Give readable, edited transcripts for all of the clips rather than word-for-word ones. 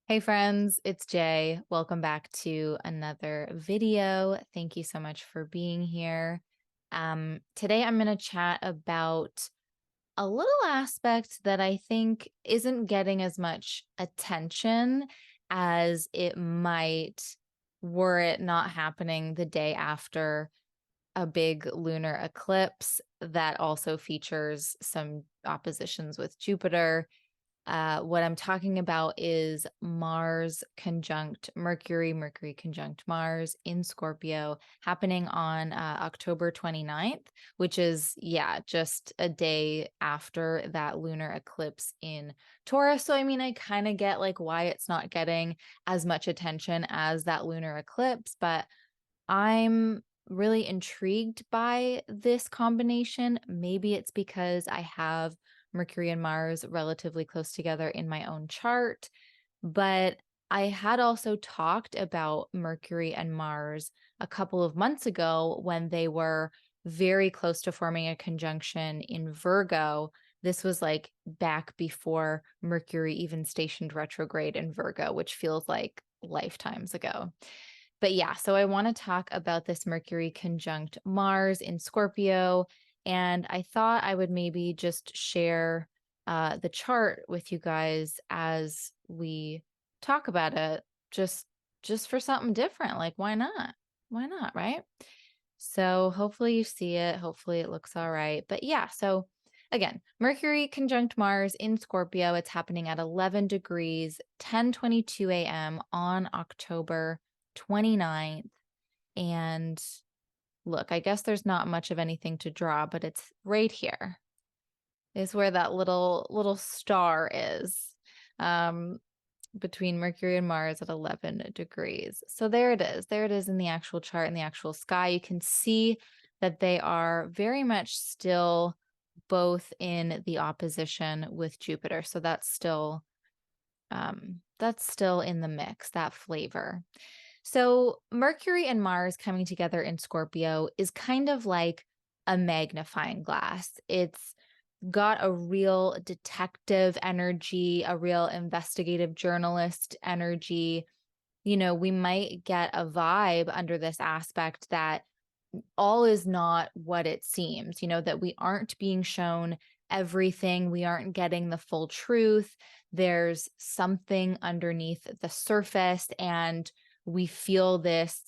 Hey friends, it's Jay. Welcome back to another video. Thank you so much for being here. Today I'm going to chat about a little aspect that I think isn't getting as much attention as it might were it not happening the day after a big lunar eclipse that also features some oppositions with Jupiter. What I'm talking about is Mars conjunct Mercury, Mercury conjunct Mars in Scorpio, happening on October 29th, which is, yeah, just a day after that lunar eclipse in Taurus. So, I mean, I kind of get like why it's not getting as much attention as that lunar eclipse, but I'm really intrigued by this combination. Maybe it's because I have Mercury and Mars relatively close together in my own chart, but I had also talked about Mercury and Mars a couple of months ago when they were very close to forming a conjunction in Virgo. This was like back before Mercury even stationed retrograde in Virgo, which feels like lifetimes ago. But yeah, so I want to talk about this Mercury conjunct Mars in Scorpio. And I thought I would maybe just share the chart with you guys as we talk about it, just for something different. Like, why not? Why not, right? So hopefully you see it. Hopefully it looks all right. But yeah, so again, Mercury conjunct Mars in Scorpio. It's happening at 11 degrees, 10:22 a.m. on October 29th. And look, I guess there's not much of anything to draw, but it's right here is where that little star is. Between Mercury and Mars at 11 degrees. So there it is. There it is in the actual chart, in the actual sky. You can see that they are very much still both in the opposition with Jupiter. So that's still in the mix, that flavor. So Mercury and Mars coming together in Scorpio is kind of like a magnifying glass. It's got a real detective energy, a real investigative journalist energy. You know, we might get a vibe under this aspect that all is not what it seems, you know, that we aren't being shown everything, we aren't getting the full truth. There's something underneath the surface, and we feel this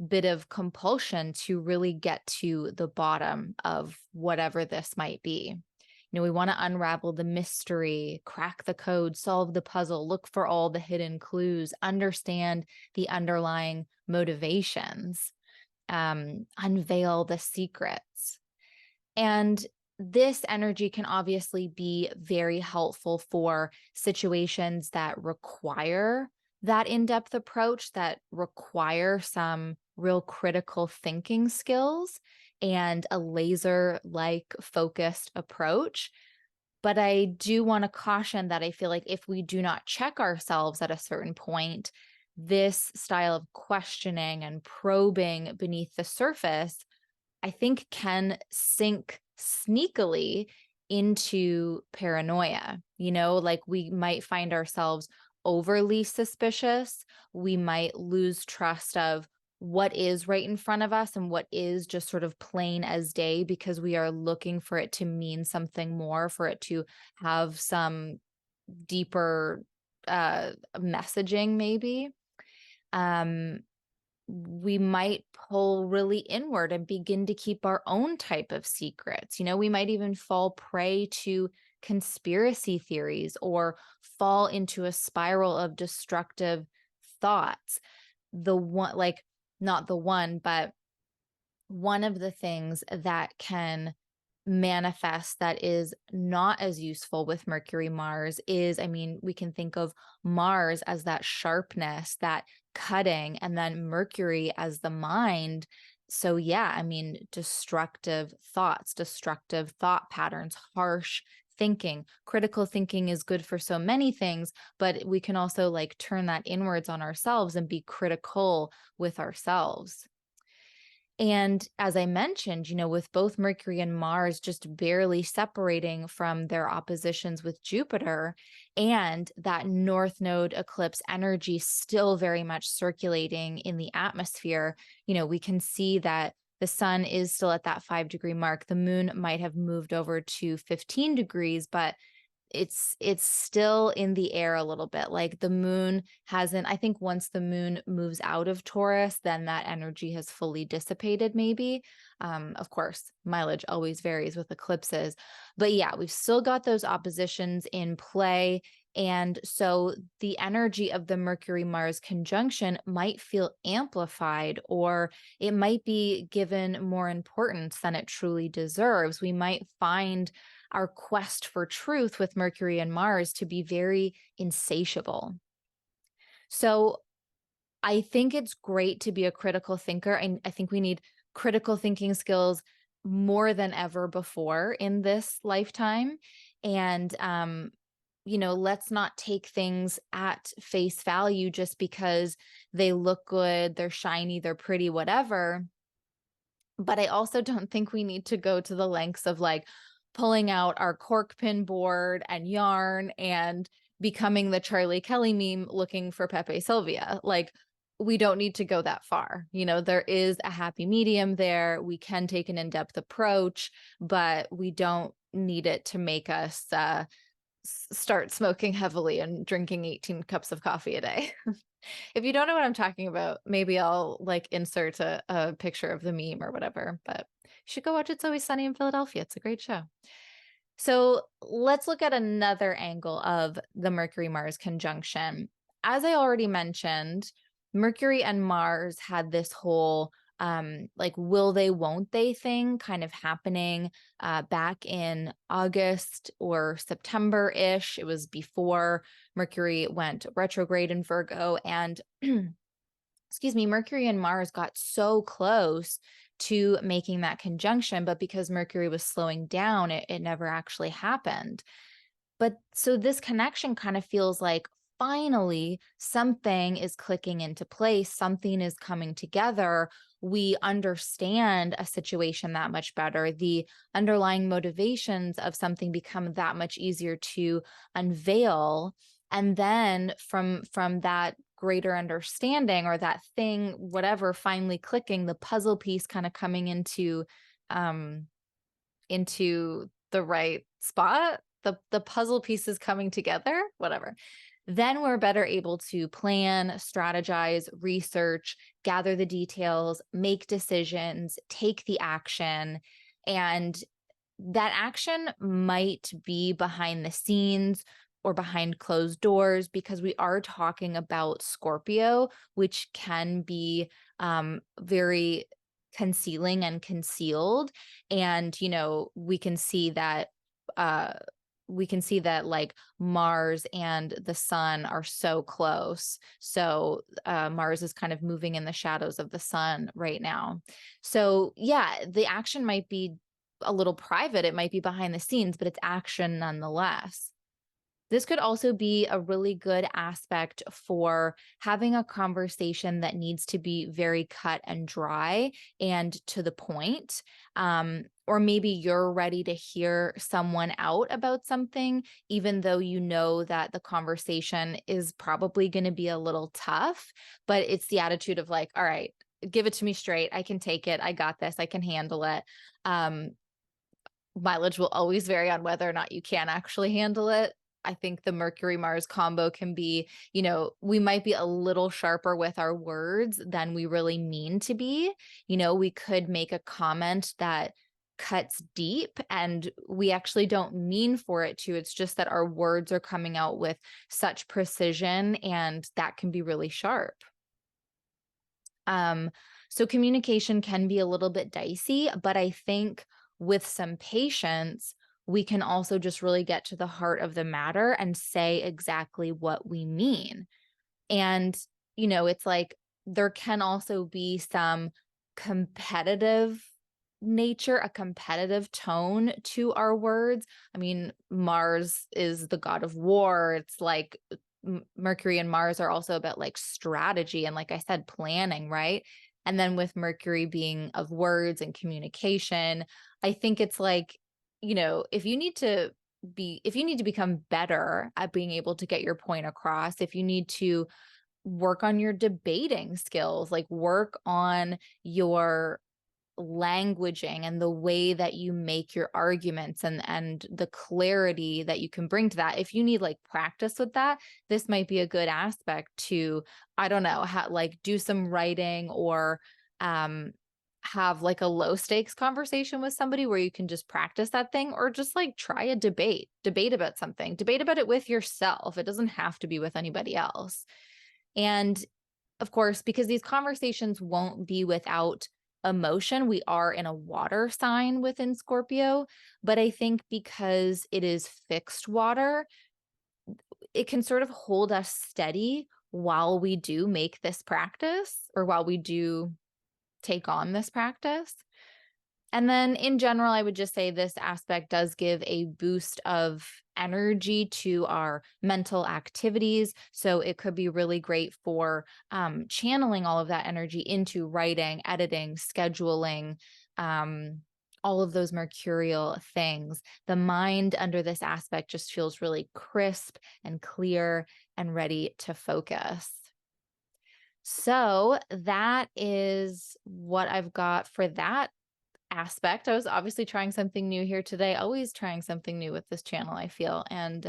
bit of compulsion to really get to the bottom of whatever this might be. You know, we want to unravel the mystery, crack the code, solve the puzzle, look for all the hidden clues, understand the underlying motivations, unveil the secrets. And this energy can obviously be very helpful for situations that require that in-depth approach, that require some real critical thinking skills and a laser-like focused approach. But I do want to caution that I feel like if we do not check ourselves at a certain point, this style of questioning and probing beneath the surface, I think can sink sneakily into paranoia. You know, like we might find ourselves overly suspicious. We might lose trust of what is right in front of us and what is just sort of plain as day because we are looking for it to mean something more, for it to have some deeper messaging, maybe. Um, we might pull really inward and begin to keep our own type of secrets. You know, we might even fall prey to conspiracy theories or fall into a spiral of destructive thoughts. The one, like, not the one, but one of the things that can manifest that is not as useful with Mercury Mars is, I mean, we can think of Mars as that sharpness, that cutting, and then Mercury as the mind. So yeah, I mean, destructive thoughts, destructive thought patterns, harsh thinking. Critical thinking is good for so many things, but we can also like turn that inwards on ourselves and be critical with ourselves. And as I mentioned, with both Mercury and Mars just barely separating from their oppositions with Jupiter, and that North Node eclipse energy still very much circulating in the atmosphere, we can see that the sun is still at that 5-degree mark. The moon might have moved over to 15 degrees, but it's still in the air a little bit. Like the moon hasn't, I think once the moon moves out of Taurus, then that energy has fully dissipated, maybe. Of course, mileage always varies with eclipses. But yeah, we've still got those oppositions in play. And so the energy of the Mercury Mars conjunction might feel amplified, or it might be given more importance than it truly deserves. We might find our quest for truth with Mercury and Mars to be very insatiable. So I think it's great to be a critical thinker. And I think we need critical thinking skills more than ever before in this lifetime. And, let's not take things at face value just because they look good, they're shiny, they're pretty, whatever. But I also don't think we need to go to the lengths of like pulling out our cork pin board and yarn and becoming the Charlie Kelly meme looking for Pepe Sylvia. Like, we don't need to go that far. There is a happy medium there. We can take an in-depth approach, but we don't need it to make us start smoking heavily and drinking 18 cups of coffee a day. If you don't know what I'm talking about, maybe I'll like insert a picture of the meme or whatever, but you should go watch It's Always Sunny in Philadelphia. It's a great show. So let's look at another angle of the Mercury Mars conjunction. As I already mentioned, Mercury and Mars had this whole like will they, won't they thing kind of happening back in August or September-ish. It was before Mercury went retrograde in Virgo, and excuse me, Mercury and Mars got so close to making that conjunction, but because Mercury was slowing down, it never actually happened. But so this connection kind of feels like finally something is clicking into place, something is coming together. We understand a situation that much better. The underlying motivations of something become that much easier to unveil. And then from that greater understanding, or that thing, whatever, finally clicking, the puzzle piece kind of coming into the right spot, the puzzle pieces coming together, whatever, then we're better able to plan, strategize, research, gather the details, make decisions, take the action. And that action might be behind the scenes or behind closed doors, because we are talking about Scorpio, which can be very concealing and concealed. And, we can see that like Mars and the sun are so close. So Mars is kind of moving in the shadows of the sun right now. So yeah, the action might be a little private. It might be behind the scenes, but it's action nonetheless. This could also be a really good aspect for having a conversation that needs to be very cut and dry and to the point. Or maybe you're ready to hear someone out about something, even though you know that the conversation is probably going to be a little tough, but it's the attitude of like, all right, give it to me straight. I can take it. I got this. I can handle it. Mileage will always vary on whether or not you can actually handle it. I think the Mercury Mars combo can be, we might be a little sharper with our words than we really mean to be. We could make a comment that cuts deep and we actually don't mean for it to. It's just that our words are coming out with such precision, and that can be really sharp. So communication can be a little bit dicey, but I think with some patience, we can also just really get to the heart of the matter and say exactly what we mean. And, it's like there can also be some competitive nature, a competitive tone to our words. I mean, Mars is the god of war. It's like Mercury and Mars are also about like strategy and, like I said, planning, right? And then with Mercury being of words and communication, I think it's like, if you need to become better at being able to get your point across, if you need to work on your debating skills, like work on your languaging and the way that you make your arguments and the clarity that you can bring to that. If you need like practice with that, this might be a good aspect to, I don't know, like do some writing or um have like a low stakes conversation with somebody where you can just practice that thing, or just like try a debate about something, debate about it with yourself. It doesn't have to be with anybody else. And of course, because these conversations won't be without emotion, we are in a water sign within Scorpio. But I think because it is fixed water, it can sort of hold us steady while we do make this practice, or while we do take on this practice. And then in general, I would just say this aspect does give a boost of energy to our mental activities. So it could be really great for channeling all of that energy into writing, editing, scheduling, all of those mercurial things. The mind under this aspect just feels really crisp and clear and ready to focus. So that is what I've got for that aspect. I was obviously trying something new here today, always trying something new with this channel, I feel. And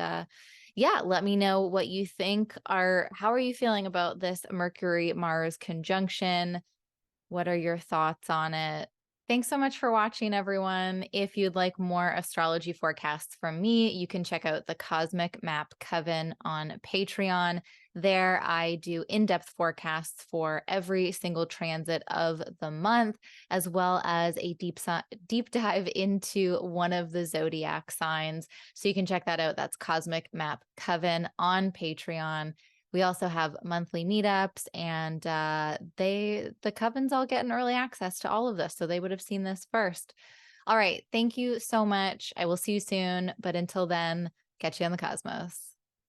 yeah, let me know what you think. How are you feeling about this Mercury Mars conjunction? What are your thoughts on it? Thanks so much for watching, everyone. If you'd like more astrology forecasts from me, you can check out the Cosmic Map Coven on Patreon. There, I do in-depth forecasts for every single transit of the month, as well as a deep dive into one of the zodiac signs. So you can check that out. That's Cosmic Map Coven on Patreon. We also have monthly meetups, and the Covens all get an early access to all of this, so they would have seen this first. All right, thank you so much. I will see you soon, but until then, catch you on the cosmos.